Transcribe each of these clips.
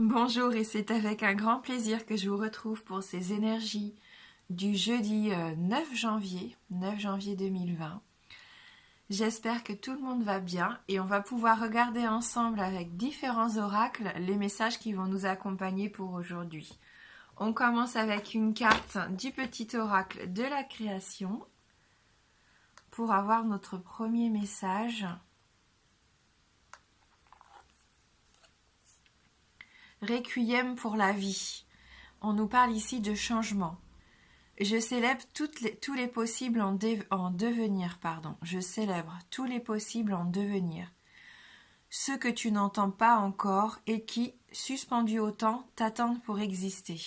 Bonjour et c'est avec un grand plaisir que je vous retrouve pour ces énergies du jeudi 9 janvier 2020. J'espère que tout le monde va bien et on va pouvoir regarder ensemble avec différents oracles les messages qui vont nous accompagner pour aujourd'hui. On commence avec une carte du petit oracle de la création pour avoir notre premier message. Requiem pour la vie. On nous parle ici de changement. Je célèbre tous les possibles en devenir. Je célèbre tous les possibles en devenir. Ceux que tu n'entends pas encore et qui, suspendus au temps, t'attendent pour exister.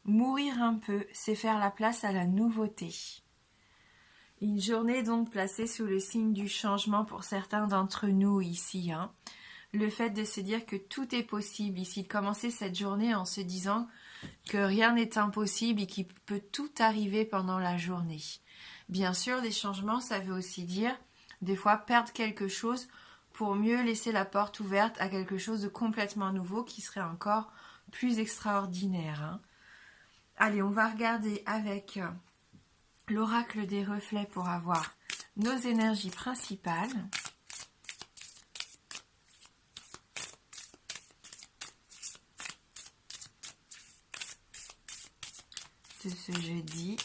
Mourir un peu, c'est faire la place à la nouveauté. Une journée donc placée sous le signe du changement pour certains d'entre nous ici. Le fait de se dire que tout est possible ici, de commencer cette journée en se disant que rien n'est impossible et qu'il peut tout arriver pendant la journée. Bien sûr, les changements, ça veut aussi dire des fois perdre quelque chose pour mieux laisser la porte ouverte à quelque chose de complètement nouveau qui serait encore plus extraordinaire. Allez, on va regarder avec l'oracle des reflets pour avoir nos énergies principales. De ce jeudi.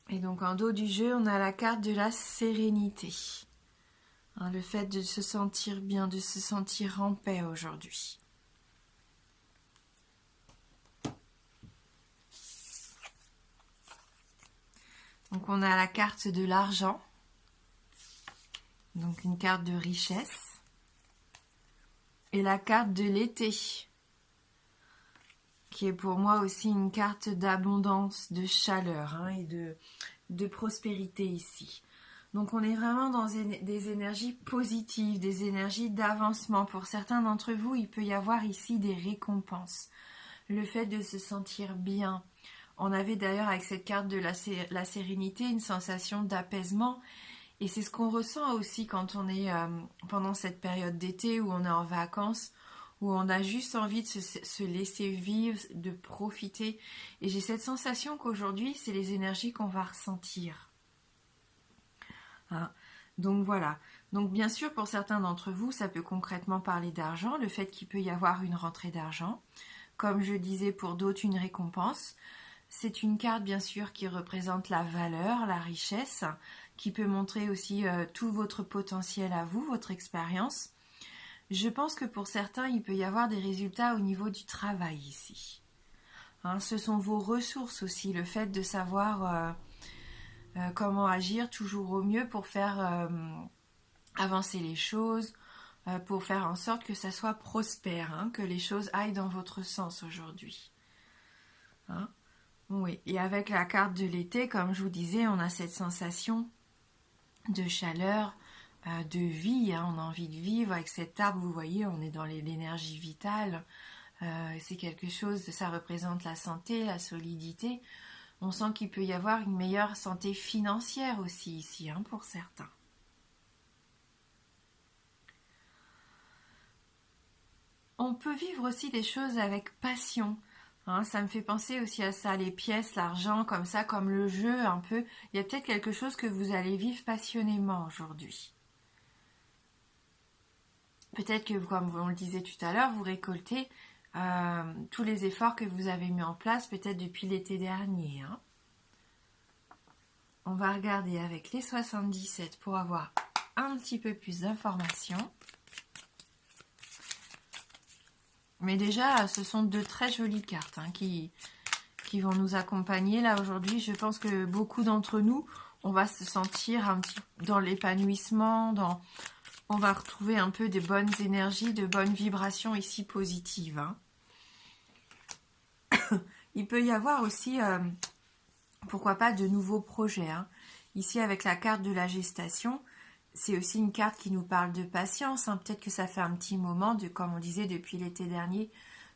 Et donc en dos du jeu, on a la carte de la sérénité. Le fait de se sentir bien, de se sentir en paix aujourd'hui. Donc on a la carte de l'argent. Donc une carte de richesse. Et la carte de l'été. Qui est pour moi aussi une carte d'abondance, de chaleur et de prospérité ici. Donc on est vraiment dans des énergies positives, des énergies d'avancement. Pour certains d'entre vous, il peut y avoir ici des récompenses. Le fait de se sentir bien. On avait d'ailleurs avec cette carte de la sérénité une sensation d'apaisement. Et c'est ce qu'on ressent aussi quand on est pendant cette période d'été où on est en vacances, où on a juste envie de se laisser vivre, de profiter. Et j'ai cette sensation qu'aujourd'hui, c'est les énergies qu'on va ressentir. Donc voilà. Donc bien sûr, pour certains d'entre vous, ça peut concrètement parler d'argent, le fait qu'il peut y avoir une rentrée d'argent. Comme je disais, pour d'autres, une récompense. C'est une carte, bien sûr, qui représente la valeur, la richesse, qui peut montrer aussi tout votre potentiel à vous, votre expérience. Je pense que pour certains, il peut y avoir des résultats au niveau du travail ici. Ce sont vos ressources aussi, le fait de savoir comment agir toujours au mieux pour faire avancer les choses, pour faire en sorte que ça soit prospère, que les choses aillent dans votre sens aujourd'hui. Oui, et avec la carte de l'été, comme je vous disais, on a cette sensation de chaleur, de vie, on a envie de vivre avec cet arbre, vous voyez, on est dans l'énergie vitale, c'est quelque chose, ça représente la santé, la solidité. On sent qu'il peut y avoir une meilleure santé financière aussi ici, pour certains. On peut vivre aussi des choses avec passion. Ça me fait penser aussi à ça, les pièces, l'argent, comme ça, comme le jeu, un peu. Il y a peut-être quelque chose que vous allez vivre passionnément aujourd'hui. Peut-être que, comme on le disait tout à l'heure, vous récoltez tous les efforts que vous avez mis en place, peut-être depuis l'été dernier. On va regarder avec les 77 pour avoir un petit peu plus d'informations. Mais déjà, ce sont de très jolies cartes qui vont nous accompagner. Là, aujourd'hui, je pense que beaucoup d'entre nous, on va se sentir un petit dans l'épanouissement, on va retrouver un peu des bonnes énergies, de bonnes vibrations ici positives. Il peut y avoir aussi pourquoi pas de nouveaux projets, hein. Ici, avec la carte de la gestation, c'est aussi une carte qui nous parle de patience, hein. Peut-être que ça fait un petit moment, comme on disait depuis l'été dernier,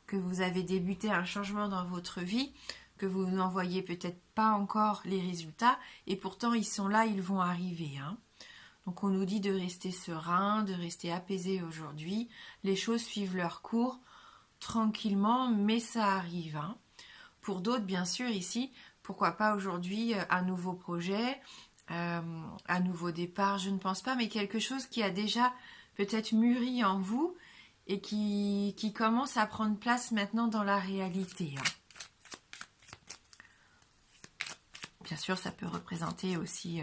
que vous avez débuté un changement dans votre vie, que vous n'en voyez peut-être pas encore les résultats, et pourtant ils sont là, ils vont arriver, hein. Donc on nous dit de rester serein, de rester apaisé aujourd'hui. Les choses suivent leur cours tranquillement, mais ça arrive, hein. Pour d'autres, bien sûr, ici, pourquoi pas aujourd'hui un nouveau projet, un nouveau départ, je ne pense pas, mais quelque chose qui a déjà peut-être mûri en vous et qui commence à prendre place maintenant dans la réalité, hein. Bien sûr, ça peut représenter aussi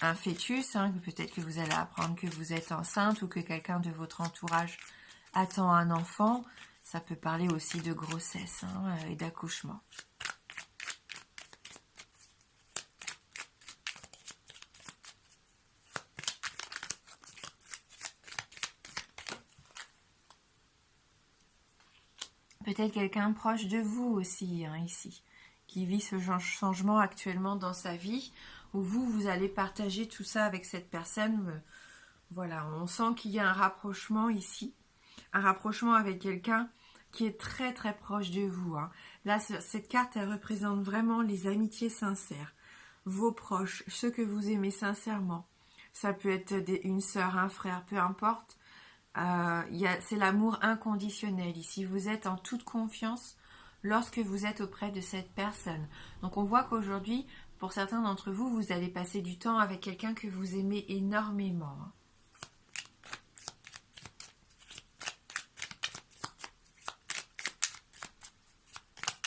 un fœtus, hein, peut-être que vous allez apprendre que vous êtes enceinte ou que quelqu'un de votre entourage attend un enfant. Ça peut parler aussi de grossesse, hein, et d'accouchement. Peut-être quelqu'un proche de vous aussi, hein, ici, qui vit ce changement actuellement dans sa vie, où vous allez partager tout ça avec cette personne. Voilà, on sent qu'il y a un rapprochement ici, un rapprochement avec quelqu'un qui est très très proche de vous, hein. Là, cette carte, elle représente vraiment les amitiés sincères, vos proches, ceux que vous aimez sincèrement. Ça peut être une sœur, un frère, peu importe. C'est l'amour inconditionnel. Ici, vous êtes en toute confiance lorsque vous êtes auprès de cette personne. Donc, on voit qu'aujourd'hui, pour certains d'entre vous, vous allez passer du temps avec quelqu'un que vous aimez énormément.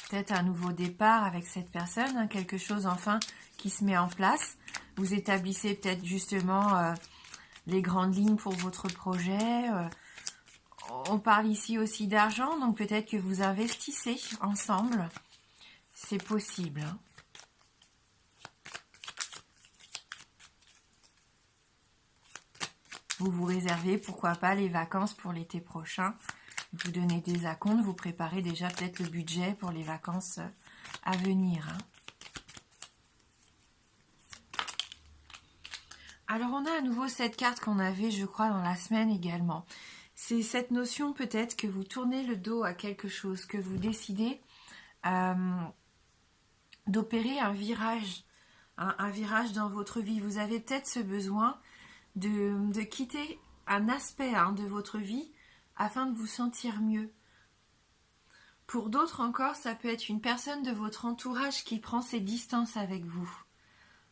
Peut-être un nouveau départ avec cette personne, hein, quelque chose enfin qui se met en place. Vous établissez peut-être justement les grandes lignes pour votre projet. On parle ici aussi d'argent, donc peut-être que vous investissez ensemble. C'est possible, hein. Vous vous réservez, pourquoi pas, les vacances pour l'été prochain. Vous donnez des acomptes, vous préparez déjà peut-être le budget pour les vacances à venir, hein. Alors on a à nouveau cette carte qu'on avait, je crois, dans la semaine également. C'est cette notion peut-être que vous tournez le dos à quelque chose, que vous décidez d'opérer un virage dans votre vie. Vous avez peut-être ce besoin de quitter un aspect, hein, de votre vie afin de vous sentir mieux. Pour d'autres encore, ça peut être une personne de votre entourage qui prend ses distances avec vous,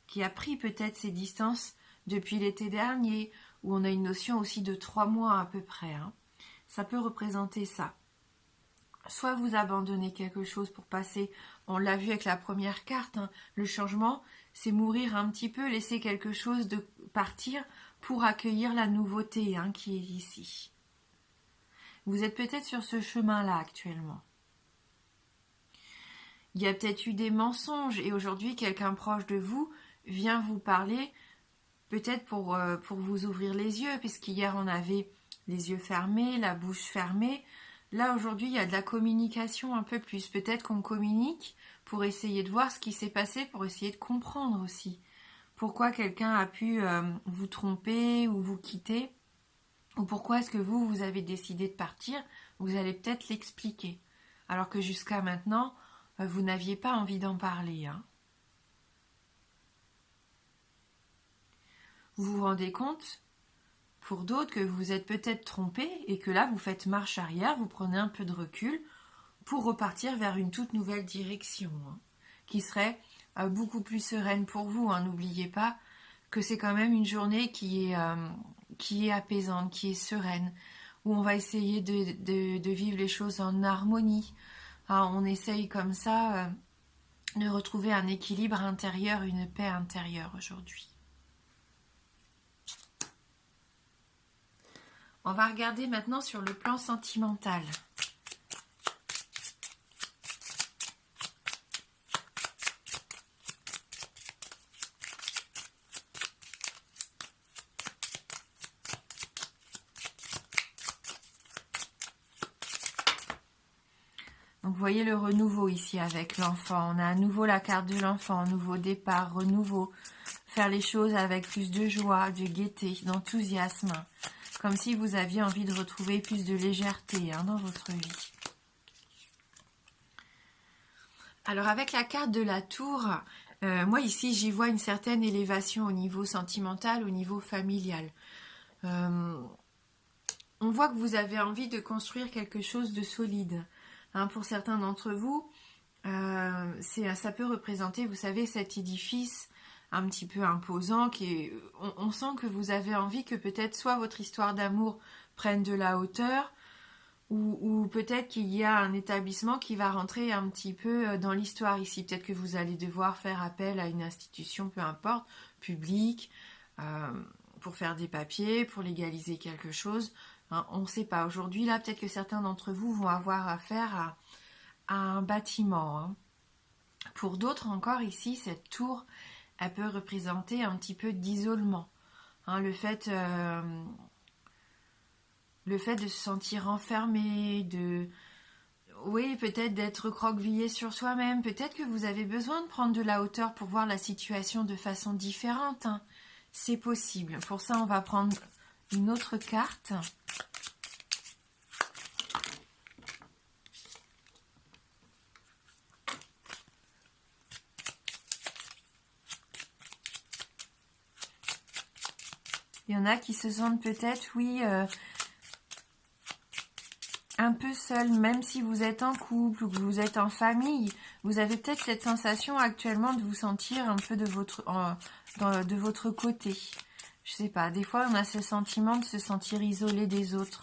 qui a pris peut-être ses distances depuis l'été dernier, où on a une notion aussi de 3 mois à peu près, hein. Ça peut représenter ça. Soit vous abandonnez quelque chose pour passer, on l'a vu avec la première carte, hein, le changement, c'est mourir un petit peu, laisser quelque chose de partir pour accueillir la nouveauté, hein, qui est ici. Vous êtes peut-être sur ce chemin-là actuellement. Il y a peut-être eu des mensonges et aujourd'hui quelqu'un proche de vous vient vous parler, peut-être pour vous ouvrir les yeux, puisqu'hier on avait les yeux fermés, la bouche fermée. Là aujourd'hui il y a de la communication un peu plus. Peut-être qu'on communique pour essayer de voir ce qui s'est passé, pour essayer de comprendre aussi pourquoi quelqu'un a pu vous tromper ou vous quitter, ou pourquoi est-ce que vous avez décidé de partir. Vous allez peut-être l'expliquer, alors que jusqu'à maintenant vous n'aviez pas envie d'en parler, hein. Vous vous rendez compte, pour d'autres, que vous êtes peut-être trompé et que là, vous faites marche arrière, vous prenez un peu de recul pour repartir vers une toute nouvelle direction, hein, qui serait beaucoup plus sereine pour vous, hein. N'oubliez pas que c'est quand même une journée qui est apaisante, qui est sereine, où on va essayer de vivre les choses en harmonie, hein. On essaye comme ça de retrouver un équilibre intérieur, une paix intérieure aujourd'hui. On va regarder maintenant sur le plan sentimental. Donc vous voyez le renouveau ici avec l'enfant. On a à nouveau la carte de l'enfant, nouveau départ, renouveau. Faire les choses avec plus de joie, de gaieté, d'enthousiasme. Comme si vous aviez envie de retrouver plus de légèreté dans votre vie. Alors avec la carte de la tour, moi ici j'y vois une certaine élévation au niveau sentimental, au niveau familial. On voit que vous avez envie de construire quelque chose de solide. Pour certains d'entre vous, ça peut représenter, vous savez, cet édifice un petit peu imposant. On sent que vous avez envie que peut-être soit votre histoire d'amour prenne de la hauteur, ou peut-être qu'il y a un établissement qui va rentrer un petit peu dans l'histoire ici. Peut-être que vous allez devoir faire appel à une institution, peu importe, publique, pour faire des papiers, pour légaliser quelque chose. On ne sait pas. Aujourd'hui, là, peut-être que certains d'entre vous vont avoir affaire à un bâtiment. Pour d'autres encore, ici, cette tour, elle peut représenter un petit peu d'isolement. Le fait de se sentir enfermé, oui, peut-être d'être recroquevillé sur soi-même. Peut-être que vous avez besoin de prendre de la hauteur pour voir la situation de façon différente. C'est possible. Pour ça, on va prendre une autre carte. Il y en a qui se sentent peut-être, oui, un peu seul, même si vous êtes en couple ou que vous êtes en famille. Vous avez peut-être cette sensation actuellement de vous sentir un peu de votre côté. Je sais pas, des fois on a ce sentiment de se sentir isolé des autres.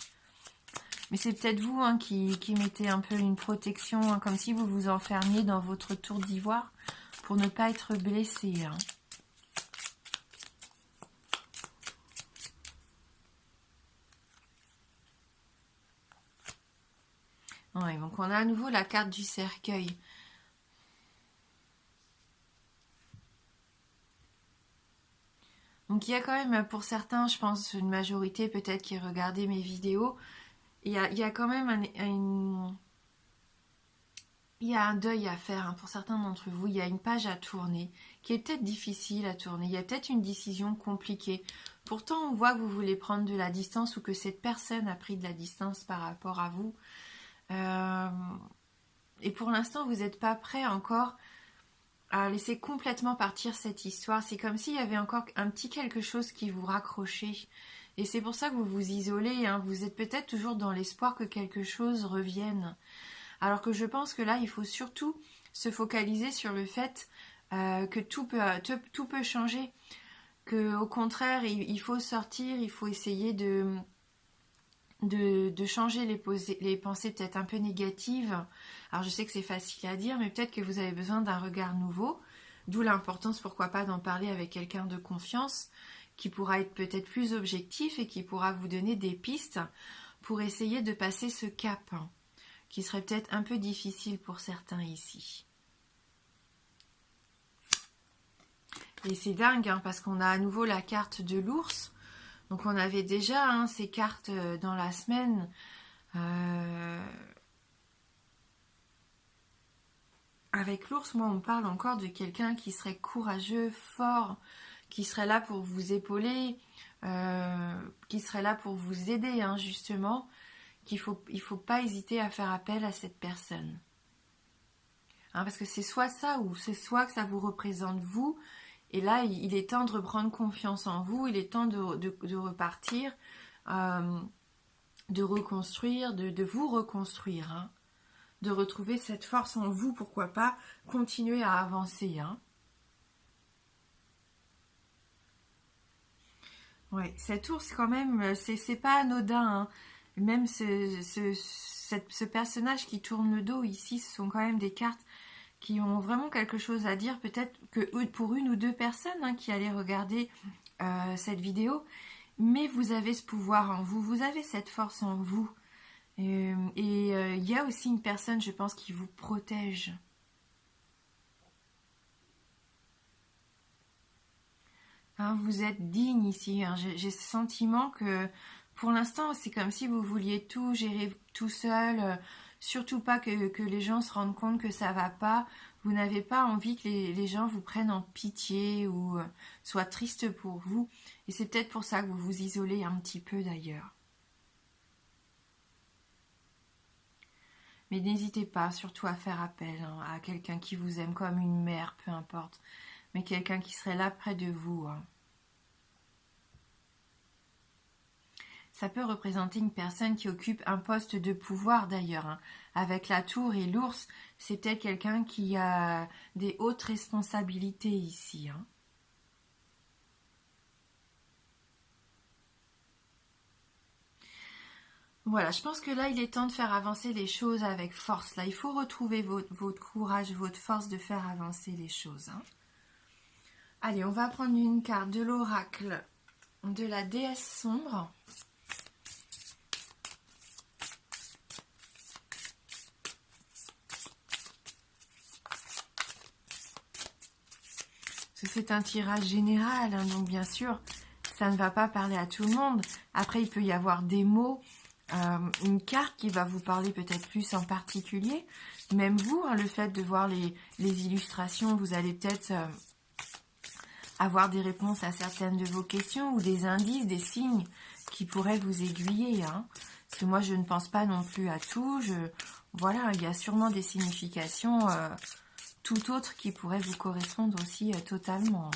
Mais c'est peut-être vous qui mettez un peu une protection, comme si vous vous enfermiez dans votre tour d'ivoire pour ne pas être blessé. Ouais, donc on a à nouveau la carte du cercueil. Donc il y a quand même, pour certains, je pense, une majorité peut-être qui regardait mes vidéos, il y a quand même il y a un deuil à faire pour certains d'entre vous. Il y a une page à tourner qui est peut-être difficile à tourner. Il y a peut-être une décision compliquée. Pourtant, on voit que vous voulez prendre de la distance ou que cette personne a pris de la distance par rapport à vous. Et pour l'instant, vous n'êtes pas prêt encore à laisser complètement partir cette histoire. C'est comme s'il y avait encore un petit quelque chose qui vous raccrochait. Et c'est pour ça que vous vous isolez. Vous êtes peut-être toujours dans l'espoir que quelque chose revienne. Alors que je pense que là, il faut surtout se focaliser sur le fait que tout peut changer. Qu'au contraire, il faut sortir, il faut essayer de changer les pensées peut-être un peu négatives. Alors je sais que c'est facile à dire, mais peut-être que vous avez besoin d'un regard nouveau, d'où l'importance, pourquoi pas, d'en parler avec quelqu'un de confiance, qui pourra être peut-être plus objectif et qui pourra vous donner des pistes pour essayer de passer ce cap, qui serait peut-être un peu difficile pour certains ici. Et c'est dingue, parce qu'on a à nouveau la carte de l'ours. Donc on avait déjà ces cartes dans la semaine. Avec l'ours, moi on me parle encore de quelqu'un qui serait courageux, fort, qui serait là pour vous épauler, qui serait là pour vous aider justement, il faut pas hésiter à faire appel à cette personne. Parce que c'est soit ça ou c'est soit que ça vous représente vous. Et là, il est temps de reprendre confiance en vous, il est temps de repartir, de reconstruire, de vous reconstruire, de retrouver cette force en vous, pourquoi pas, continuer à avancer. Ouais, cet ours quand même, c'est pas anodin. Même ce personnage qui tourne le dos ici, ce sont quand même des cartes qui ont vraiment quelque chose à dire, peut-être que pour une ou deux personnes qui allaient regarder cette vidéo, mais vous avez ce pouvoir en vous, vous avez cette force en vous. Et il y a aussi une personne, je pense, qui vous protège. Vous êtes digne ici. J'ai ce sentiment que pour l'instant, c'est comme si vous vouliez tout gérer tout seul, surtout pas que les gens se rendent compte que ça va pas. Vous n'avez pas envie que les gens vous prennent en pitié ou soient tristes pour vous. Et c'est peut-être pour ça que vous vous isolez un petit peu d'ailleurs. Mais n'hésitez pas surtout à faire appel à quelqu'un qui vous aime comme une mère, peu importe. Mais quelqu'un qui serait là près de vous. Ça peut représenter une personne qui occupe un poste de pouvoir d'ailleurs. Avec la tour et l'ours, c'est peut-être quelqu'un qui a des hautes responsabilités ici. Voilà, je pense que là, il est temps de faire avancer les choses avec force. Là, il faut retrouver votre courage, votre force de faire avancer les choses. Allez, on va prendre une carte de l'oracle de la déesse sombre. C'est un tirage général, donc bien sûr, ça ne va pas parler à tout le monde. Après, il peut y avoir des mots, une carte qui va vous parler peut-être plus en particulier. Même vous, le fait de voir les illustrations, vous allez peut-être avoir des réponses à certaines de vos questions ou des indices, des signes qui pourraient vous aiguiller. Parce que moi, je ne pense pas non plus à tout. Voilà, il y a sûrement des significations tout autres qui pourraient vous correspondre aussi totalement.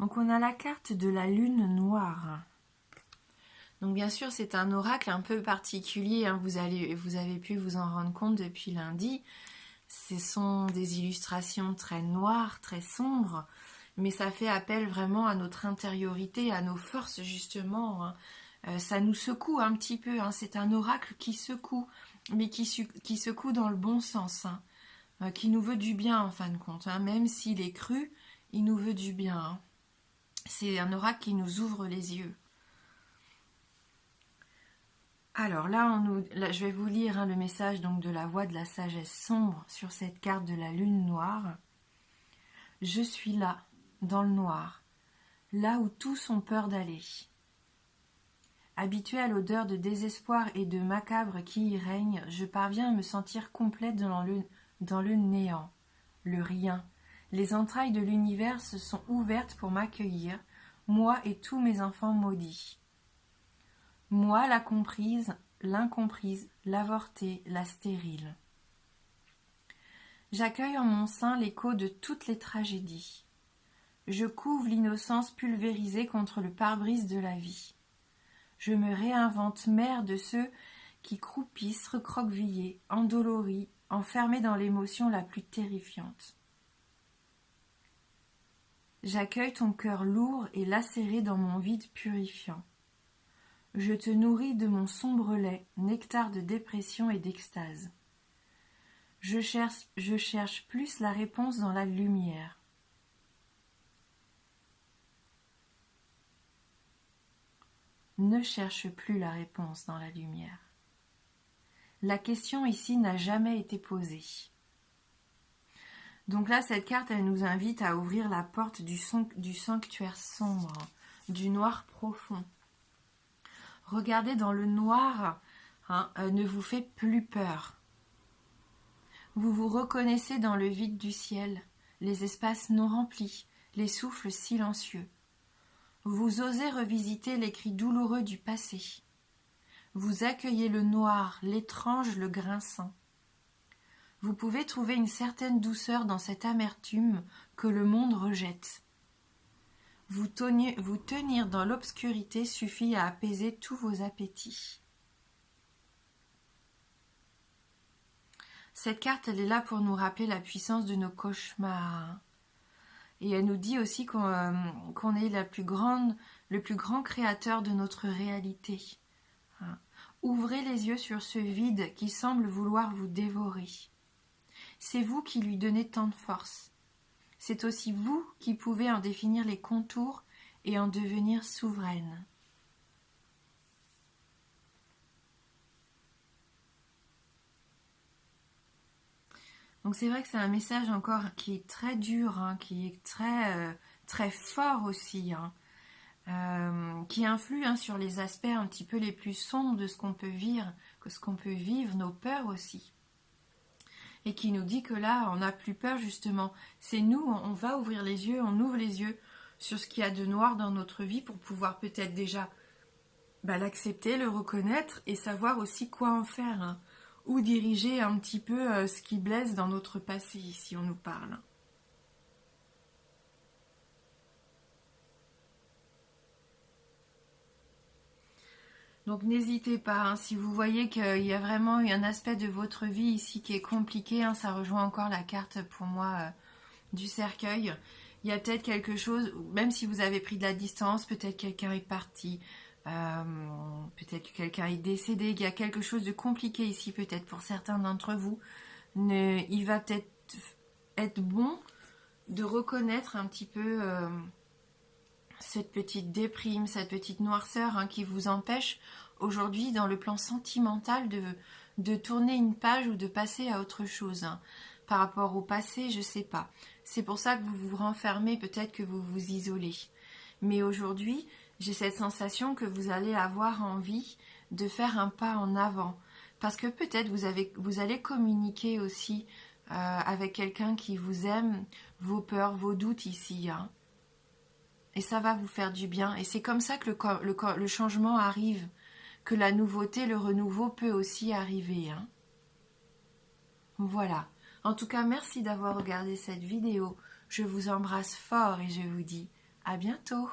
Donc on a la carte de la lune noire. Donc bien sûr c'est un oracle un peu particulier, vous avez pu vous en rendre compte depuis lundi. Ce sont des illustrations très noires, très sombres, mais ça fait appel vraiment à notre intériorité, à nos forces justement. Ça nous secoue un petit peu, c'est un oracle qui secoue, mais qui secoue dans le bon sens, qui nous veut du bien en fin de compte. Même s'il est cru, il nous veut du bien. C'est un oracle qui nous ouvre les yeux. Alors là, je vais vous lire le message donc de la voix de la sagesse sombre sur cette carte de la lune noire. Je suis là, dans le noir, là où tous ont peur d'aller. Habituée à l'odeur de désespoir et de macabre qui y règne, je parviens à me sentir complète dans le néant, le rien. Les entrailles de l'univers se sont ouvertes pour m'accueillir, moi et tous mes enfants maudits. Moi, la comprise, l'incomprise, l'avortée, la stérile. J'accueille en mon sein l'écho de toutes les tragédies. Je couvre l'innocence pulvérisée contre le pare-brise de la vie. Je me réinvente mère de ceux qui croupissent recroquevillés, endoloris, enfermés dans l'émotion la plus terrifiante. J'accueille ton cœur lourd et lacéré dans mon vide purifiant. Je te nourris de mon sombre lait, nectar de dépression et d'extase. Je cherche plus la réponse dans la lumière. Ne cherche plus la réponse dans la lumière. La question ici n'a jamais été posée. Donc là, cette carte, elle nous invite à ouvrir la porte du sanctuaire sombre, du noir profond. Regardez dans le noir, ne vous fait plus peur. Vous vous reconnaissez dans le vide du ciel, les espaces non remplis, les souffles silencieux. Vous osez revisiter les cris douloureux du passé. Vous accueillez le noir, l'étrange, le grinçant. Vous pouvez trouver une certaine douceur dans cette amertume que le monde rejette. Vous tenir dans l'obscurité suffit à apaiser tous vos appétits. Cette carte, elle est là pour nous rappeler la puissance de nos cauchemars. Et elle nous dit aussi qu'on est le plus grand créateur de notre réalité. Ouvrez les yeux sur ce vide qui semble vouloir vous dévorer. C'est vous qui lui donnez tant de force. C'est aussi vous qui pouvez en définir les contours et en devenir souveraine. Donc c'est vrai que c'est un message encore qui est très dur, hein, qui est très fort aussi, hein, qui influe hein, sur les aspects un petit peu les plus sombres de ce qu'on peut vivre, nos peurs aussi. Et qui nous dit que là, on n'a plus peur justement. C'est nous, on va ouvrir les yeux, on ouvre les yeux sur ce qu'il y a de noir dans notre vie pour pouvoir peut-être déjà l'accepter, le reconnaître et savoir aussi quoi en faire, hein, ou diriger un petit peu ce qui blesse dans notre passé, si on nous parle. Donc n'hésitez pas, hein, si vous voyez qu'il y a vraiment un aspect de votre vie ici qui est compliqué, hein, ça rejoint encore la carte pour moi du cercueil. Il y a peut-être quelque chose, même si vous avez pris de la distance, peut-être quelqu'un est parti, peut-être que quelqu'un est décédé, il y a quelque chose de compliqué ici peut-être pour certains d'entre vous. Il va peut-être être bon de reconnaître un petit peu cette petite déprime, cette petite noirceur hein, qui vous empêche aujourd'hui dans le plan sentimental de tourner une page ou de passer à autre chose. Hein. Par rapport au passé, je sais pas. C'est pour ça que vous vous renfermez, peut-être que vous vous isolez. Mais aujourd'hui, j'ai cette sensation que vous allez avoir envie de faire un pas en avant. Parce que peut-être vous allez communiquer aussi avec quelqu'un qui vous aime, vos peurs, vos doutes ici. Hein. Et ça va vous faire du bien. Et c'est comme ça que le changement arrive. Que la nouveauté, le renouveau peut aussi arriver. Hein. Voilà. En tout cas, merci d'avoir regardé cette vidéo. Je vous embrasse fort et je vous dis à bientôt.